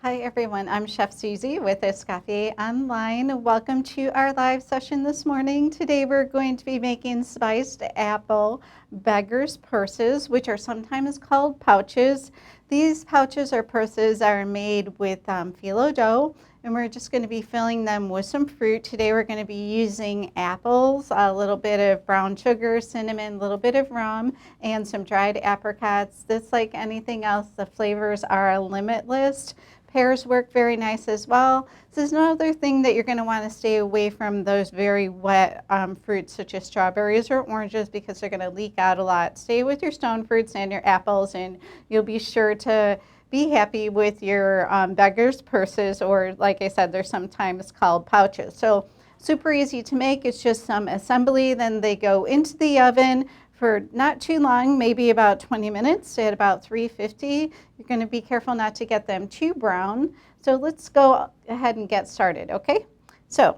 Hi everyone, I'm Chef Susie with Escoffier Online. Welcome to our live session this morning. Today we're going to be making spiced apple Beggar's purses, which are sometimes called pouches. These pouches or purses are made with phyllo dough, and we're just going to be filling them with some fruit. Today we're going to be using apples, a little bit of brown sugar, cinnamon, a little bit of rum, and some dried apricots. Just like anything else, the flavors are limitless. Pears work very nice as well. This is another thing that you're going to want to stay away from those very wet fruits such as strawberries or oranges because they're going to leak out a lot. Stay with your stone fruits and your apples, and you'll be sure to be happy with your Beggar's purses, or like I said, they're sometimes called pouches. So super easy to make. It's just some assembly. Then they go into the oven for not too long, maybe about 20 minutes at about 350. You're going to be careful not to get them too brown. So let's go ahead and get started, okay? So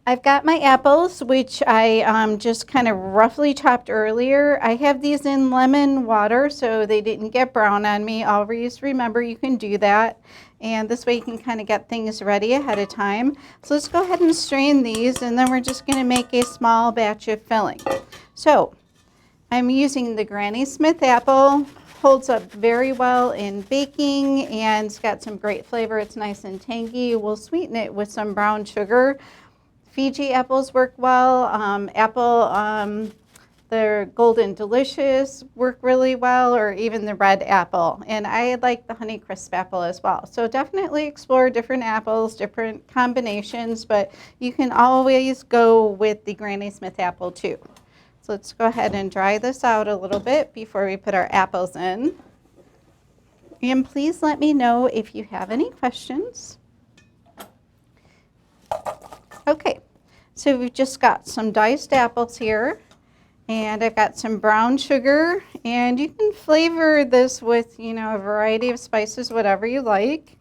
I've got my apples, which I just kind of roughly chopped earlier. I have these in lemon water so they didn't get brown on me. Always remember you can do that. And this way you can kind of get things ready ahead of time. So let's go ahead and strain these, and then we're just going to make a small batch of filling. So I'm using the Granny Smith apple. Holds up very well in baking, and it's got some great flavor. It's nice and tangy. We'll sweeten it with some brown sugar. Fiji apples work well. The Golden Delicious work really well, or even the red apple. And I like the Honeycrisp apple as well. So definitely explore different apples, different combinations, but you can always go with the Granny Smith apple too. So let's go ahead and dry this out a little bit before we put our apples in. And please let me know if you have any questions. Okay, so we've just got some diced apples here, and I've got some brown sugar, and you can flavor this with, a variety of spices, whatever you like.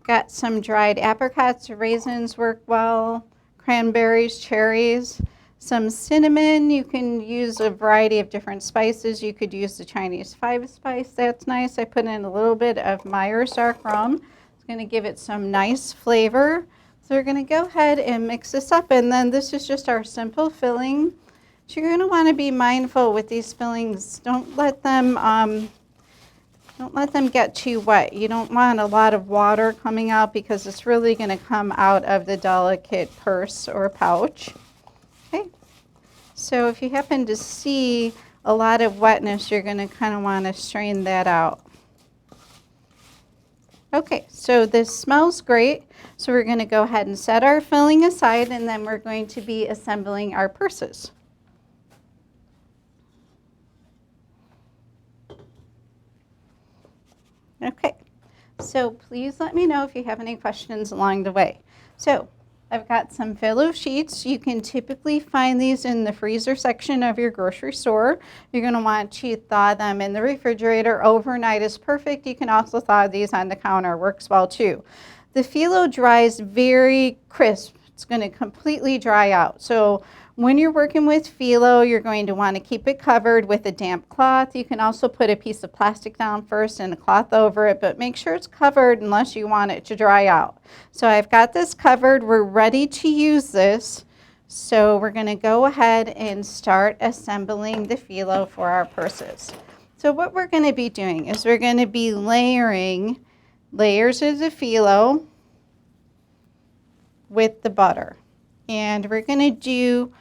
Got some dried apricots, raisins work well, cranberries, cherries, some cinnamon. You can use a variety of different spices. You could use the Chinese 5-spice, that's nice. I put in a little bit of Myers dark rum. It's going to give it some nice flavor. So we're going to go ahead and mix this up, and then this is just our simple filling. So you're going to want to be mindful with these fillings. Don't let them get too wet. You don't want a lot of water coming out because it's really going to come out of the delicate purse or pouch. Okay. So if you happen to see a lot of wetness, you're going to kind of want to strain that out. Okay, so this smells great. So we're going to go ahead and set our filling aside, and then we're going to be assembling our purses. Okay, so please let me know if you have any questions along the way. So I've got some Phyllo sheets. You can typically find these in the freezer section of your grocery store. You're going to want to thaw them in the refrigerator overnight is perfect. You can also thaw these on the counter, works well too. The phyllo dries very crisp. It's going to completely dry out. So when you're working with phyllo, you're going to want to keep it covered with a damp cloth. You can also put a piece of plastic down first and a cloth over it, but make sure it's covered unless you want it to dry out. So I've got this covered. We're ready to use this. So we're going to go ahead and start assembling the phyllo for our purses. So what we're going to be doing is we're going to be layering layers of the phyllo with the butter. And we're going to do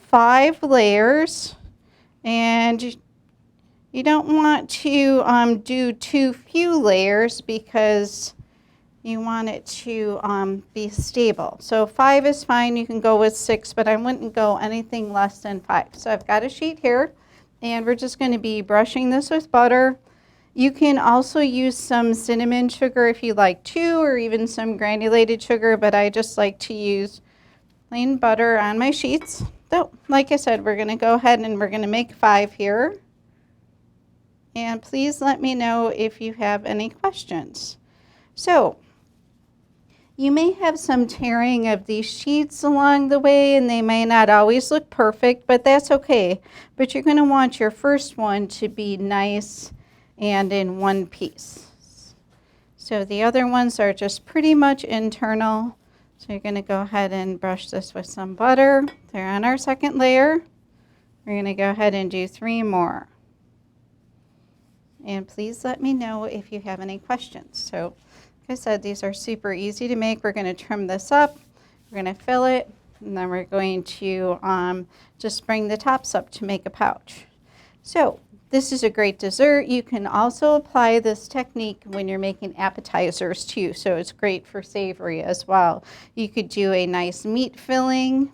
5 layers, and you don't want to do too few layers because you want it to be stable. So 5 is fine. You can go with 6, but I wouldn't go anything less than 5. So I've got a sheet here, and we're just going to be brushing this with butter. You can also use some cinnamon sugar if you like to, or even some granulated sugar, but I just like to use plain butter on my sheets. So, like I said, we're going to go ahead and we're going to make 5 here. And please let me know if you have any questions. So, you may have some tearing of these sheets along the way, and they may not always look perfect, but that's okay. But you're going to want your first one to be nice and in one piece. So the other ones are just pretty much internal. So you're going to go ahead and brush this with some butter. They're on our second layer. We're going to go ahead and do 3 more. And please let me know if you have any questions. So like I said, these are super easy to make. We're going to trim this up. We're going to fill it. And then we're going to just bring the tops up to make a pouch. So this is a great dessert. You can also apply this technique when you're making appetizers too. So it's great for savory as well. You could do a nice meat filling.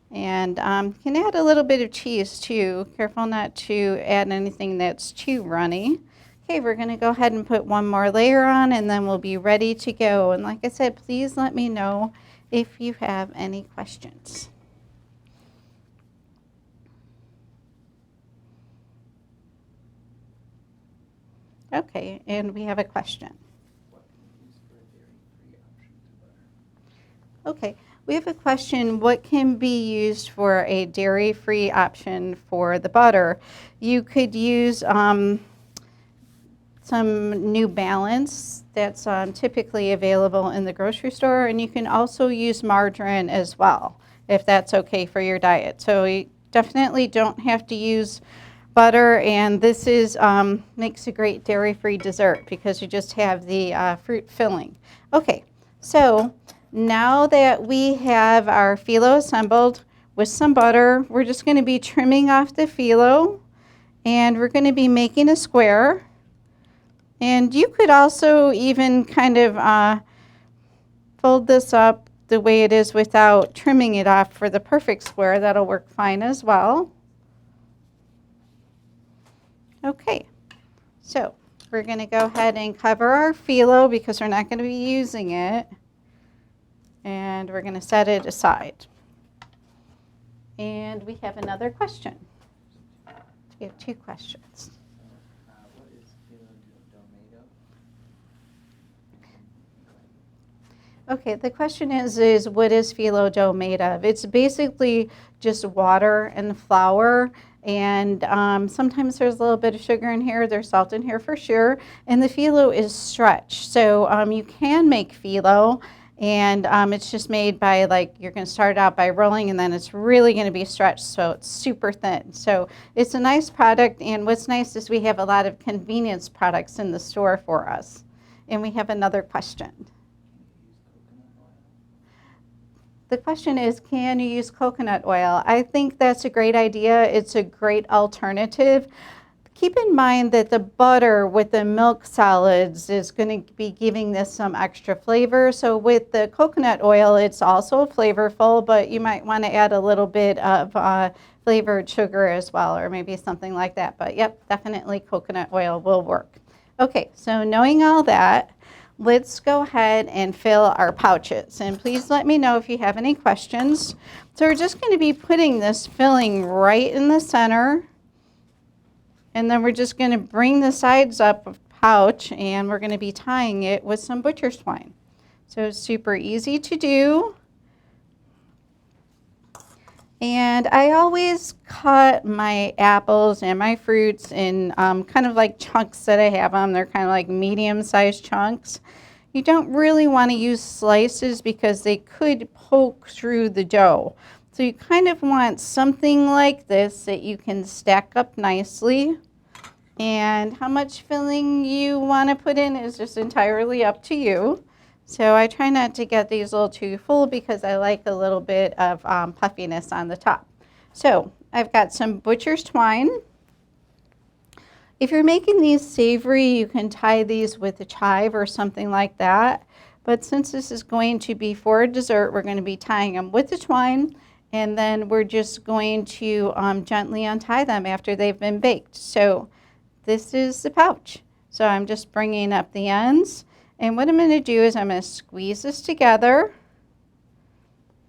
And can add a little bit of cheese too. Careful not to add anything that's too runny. Okay, we're going to go ahead and put one more layer on and then we'll be ready to go. And like I said, please let me know if you have any questions. Okay, and we have a question. Okay, we have a question. What can be used for a dairy-free option for the butter? You could use some New Balance that's typically available in the grocery store, and you can also use margarine as well if that's okay for your diet. So you definitely don't have to use butter, and this is makes a great dairy-free dessert because you just have the fruit filling. Okay, so now that we have our phyllo assembled with some butter, we're just going to be trimming off the phyllo, and we're going to be making a square. And you could also even kind of fold this up the way it is without trimming it off for the perfect square. That'll work fine as well. Okay, so we're going to go ahead and cover our phyllo because we're not going to be using it. And we're going to set it aside. And we have another question. We have 2 questions. What is phyllo dough made of? Okay, the question is what is phyllo dough made of? It's basically just water and flour, and sometimes there's a little bit of sugar in here, there's salt in here for sure, and the phyllo is stretched. So you can make phyllo, and it's just made by, like, you're going to start out by rolling, and then it's really going to be stretched, so it's super thin. So it's a nice product, and what's nice is we have a lot of convenience products in the store for us. And we have another question. The question is, can you use coconut oil? I think that's a great idea. It's a great alternative. Keep in mind that the butter with the milk solids is going to be giving this some extra flavor. So with the coconut oil, it's also flavorful, but you might want to add a little bit of flavored sugar as well, or maybe something like that. But yep, definitely coconut oil will work. Okay, so knowing all that, let's go ahead and fill our pouches. And please let me know if you have any questions. So we're just going to be putting this filling right in the center. And then we're just going to bring the sides up of the pouch, and we're going to be tying it with some butcher's twine. So it's super easy to do. And I always cut my apples and my fruits in kind of like chunks that I have them. They're kind of like medium-sized chunks. You don't really want to use slices because they could poke through the dough. So you kind of want something like this that you can stack up nicely. And how much filling you want to put in is just entirely up to you. So I try not to get these a little too full because I like a little bit of puffiness on the top. So I've got some butcher's twine. If you're making these savory, you can tie these with a chive or something like that. But since this is going to be for a dessert, we're going to be tying them with the twine, and then we're just going to gently untie them after they've been baked. So this is the pouch. So I'm just bringing up the ends. And what I'm going to do is I'm going to squeeze this together,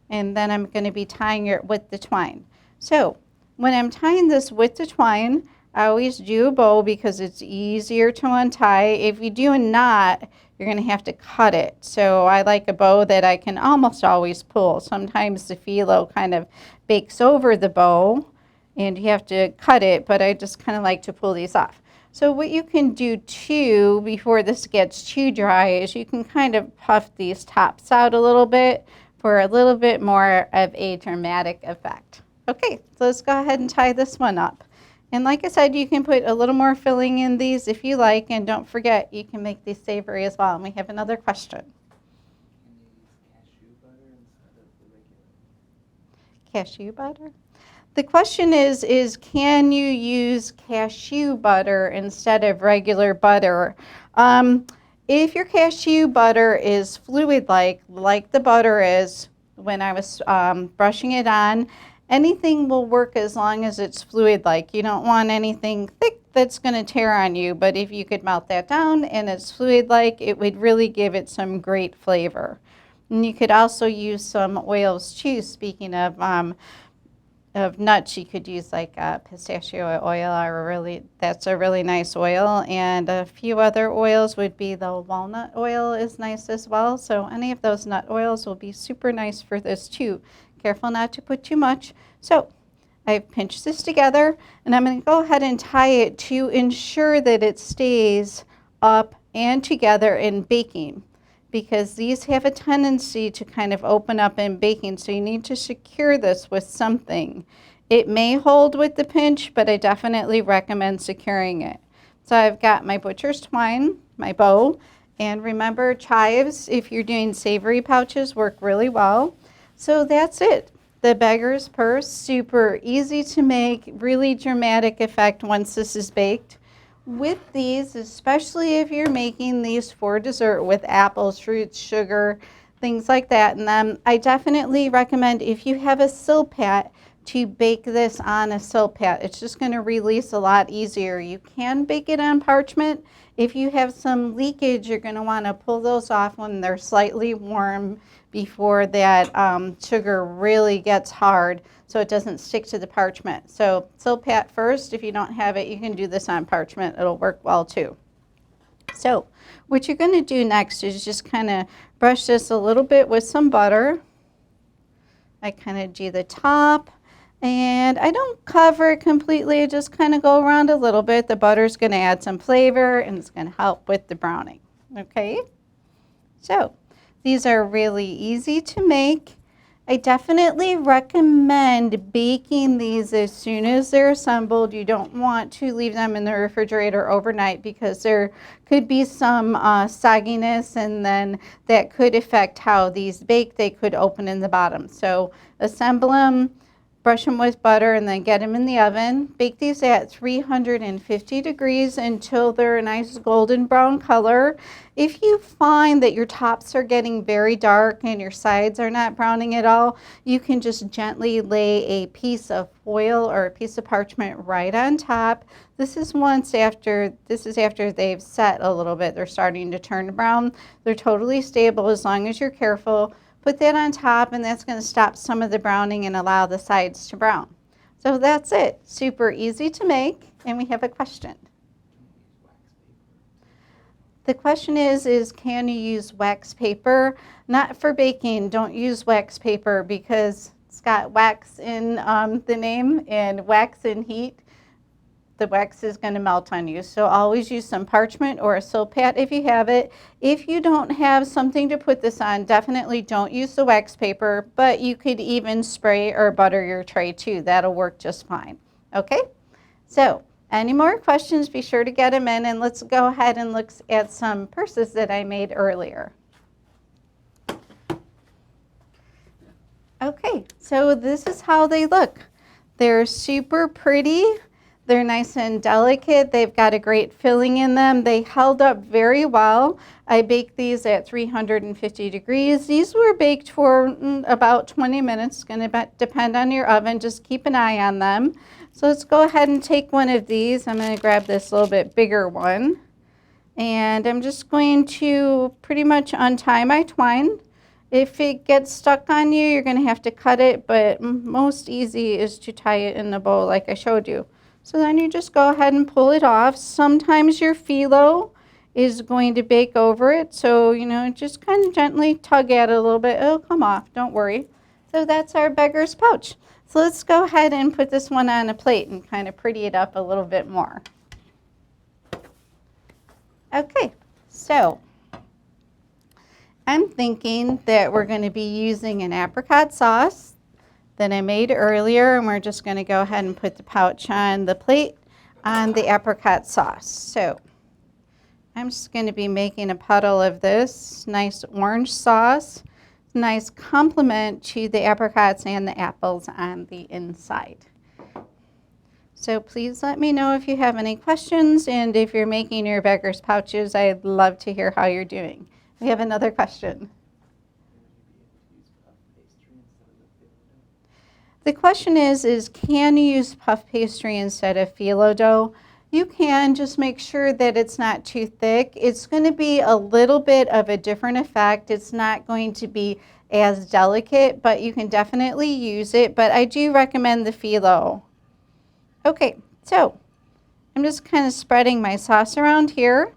and then I'm going to be tying it with the twine. So when I'm tying this with the twine, I always do a bow because it's easier to untie. If you do a knot, you're going to have to cut it. So I like a bow that I can almost always pull. Sometimes the phyllo kind of bakes over the bow, and you have to cut it, but I just kind of like to pull these off. So what you can do too before this gets too dry is you can kind of puff these tops out a little bit for a little bit more of a dramatic effect. Okay, so let's go ahead and tie this one up. And like I said, you can put a little more filling in these if you like, and don't forget you can make these savory as well. And we have another question. Can you use cashew butter instead of the regular? Cashew butter? The question is can you use cashew butter instead of regular butter? If your cashew butter is fluid-like the butter is when I was brushing it on, anything will work as long as it's fluid-like. You don't want anything thick that's going to tear on you, but if you could melt that down and it's fluid-like, it would really give it some great flavor. And you could also use some oils too, speaking of nuts. You could use like pistachio oil, that's a really nice oil, and a few other oils would be the walnut oil is nice as well. So any of those nut oils will be super nice for this too. Careful not to put too much. So I've pinched this together, and I'm going to go ahead and tie it to ensure that it stays up and together in baking, because these have a tendency to kind of open up in baking, so you need to secure this with something. It may hold with the pinch, but I definitely recommend securing it. So I've got my butcher's twine, my bow, and remember chives, if you're doing savory pouches, work really well. So that's it. The Beggar's Purse, super easy to make, really dramatic effect once this is baked. With these, especially if you're making these for dessert with apples, fruits, sugar, things like that, and then I definitely recommend if you have a silpat to bake this on a silpat. It's just going to release a lot easier. You can bake it on parchment. If you have some leakage, you're going to want to pull those off when they're slightly warm before that sugar really gets hard, so it doesn't stick to the parchment. So silpat first. If you don't have it, you can do this on parchment. It'll work well too. So what you're going to do next is just kind of brush this a little bit with some butter. I kind of do the top, and I don't cover it completely. I just kind of go around a little bit. The butter's going to add some flavor, and it's going to help with the browning. Okay? So these are really easy to make. I definitely recommend baking these as soon as they're assembled. You don't want to leave them in the refrigerator overnight because there could be some sogginess, and then that could affect how these bake. They could open in the bottom. So assemble them, brush them with butter, and then get them in the oven. Bake these at 350 degrees until they're a nice golden brown color. If you find that your tops are getting very dark and your sides are not browning at all, you can just gently lay a piece of foil or a piece of parchment right on top. This is after they've set a little bit. They're starting to turn brown. They're totally stable as long as you're careful. Put that on top, and that's going to stop some of the browning and allow the sides to brown. So that's it. Super easy to make, and we have a question. The question is can you use wax paper? Not for baking. Don't use wax paper because it's got wax in the name, and wax in heat, the wax is going to melt on you. So always use some parchment or a silpat if you have it. If you don't have something to put this on, definitely don't use the wax paper, but you could even spray or butter your tray too. That'll work just fine. Okay? So any more questions, be sure to get them in, and let's go ahead and look at some purses that I made earlier. Okay, so this is how they look. They're super pretty. They're nice and delicate. They've got a great filling in them. They held up very well. I baked these at 350 degrees. These were baked for about 20 minutes. It's going to depend on your oven. Just keep an eye on them. So let's go ahead and take one of these. I'm going to grab this little bit bigger one. And I'm just going to pretty much untie my twine. If it gets stuck on you, you're going to have to cut it, but most easy is to tie it in the bow like I showed you. So then you just go ahead and pull it off. Sometimes your phyllo is going to bake over it, so just kind of gently tug at it a little bit. It'll come off, don't worry. So that's our beggar's pouch. So let's go ahead and put this one on a plate and kind of pretty it up a little bit more. Okay, so I'm thinking that we're going to be using an apricot sauce that I made earlier, and we're just going to go ahead and put the pouch on the plate on the apricot sauce. So I'm just going to be making a puddle of this nice orange sauce, nice complement to the apricots and the apples on the inside. So please let me know if you have any questions, and if you're making your Beggar's pouches, I'd love to hear how you're doing. We have another question. The question is can you use puff pastry instead of phyllo dough? You can, just make sure that it's not too thick. It's going to be a little bit of a different effect. It's not going to be as delicate, but you can definitely use it. But I do recommend the phyllo. Okay, so I'm just kind of spreading my sauce around here,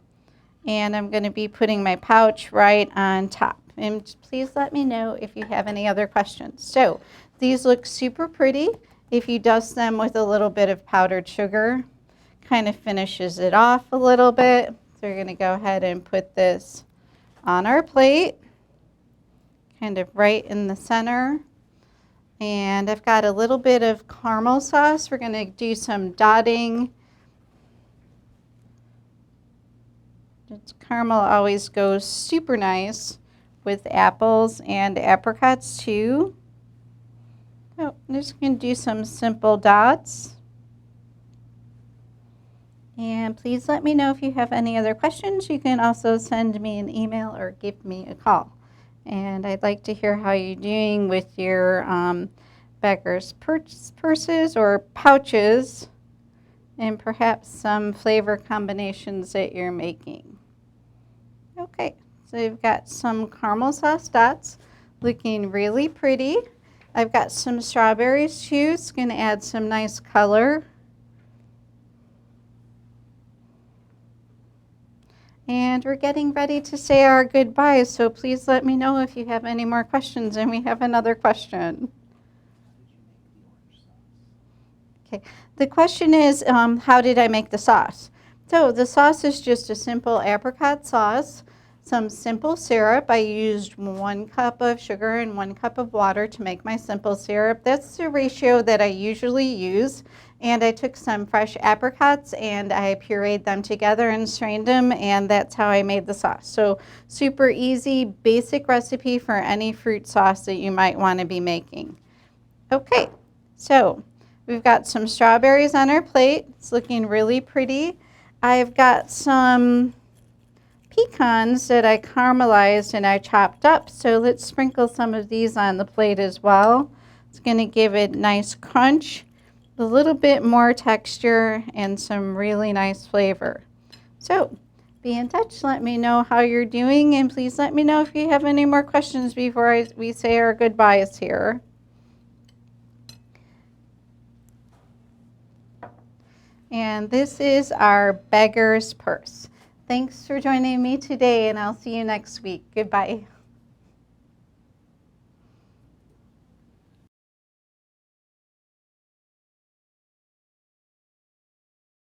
and I'm going to be putting my pouch right on top. And please let me know if you have any other questions. So these look super pretty. If you dust them with a little bit of powdered sugar, kind of finishes it off a little bit. So we're going to go ahead and put this on our plate, kind of right in the center. And I've got a little bit of caramel sauce. We're going to do some dotting. Caramel always goes super nice with apples and apricots too. So I'm just going to do some simple dots. And please let me know if you have any other questions. You can also send me an email or give me a call. And I'd like to hear how you're doing with your Beggar's purses or pouches, and perhaps some flavor combinations that you're making. Okay, so you've got some caramel sauce dots looking really pretty. I've got some strawberries too. It's going to add some nice color. And we're getting ready to say our goodbyes, so please let me know if you have any more questions. And we have another question. Okay, the question is, how did I make the sauce? So the sauce is just a simple apricot sauce, some simple syrup. I used 1 cup of sugar and 1 cup of water to make my simple syrup. That's the ratio that I usually use. And I took some fresh apricots and I pureed them together and strained them, and that's how I made the sauce. So super easy, basic recipe for any fruit sauce that you might want to be making. Okay, so we've got some strawberries on our plate. It's looking really pretty. I've got some pecans that I caramelized and I chopped up. So let's sprinkle some of these on the plate as well. It's going to give it nice crunch, a little bit more texture, and some really nice flavor. So be in touch. Let me know how you're doing, and please let me know if you have any more questions before we say our goodbyes here. And this is our Beggar's purse. Thanks for joining me today, and I'll see you next week. Goodbye.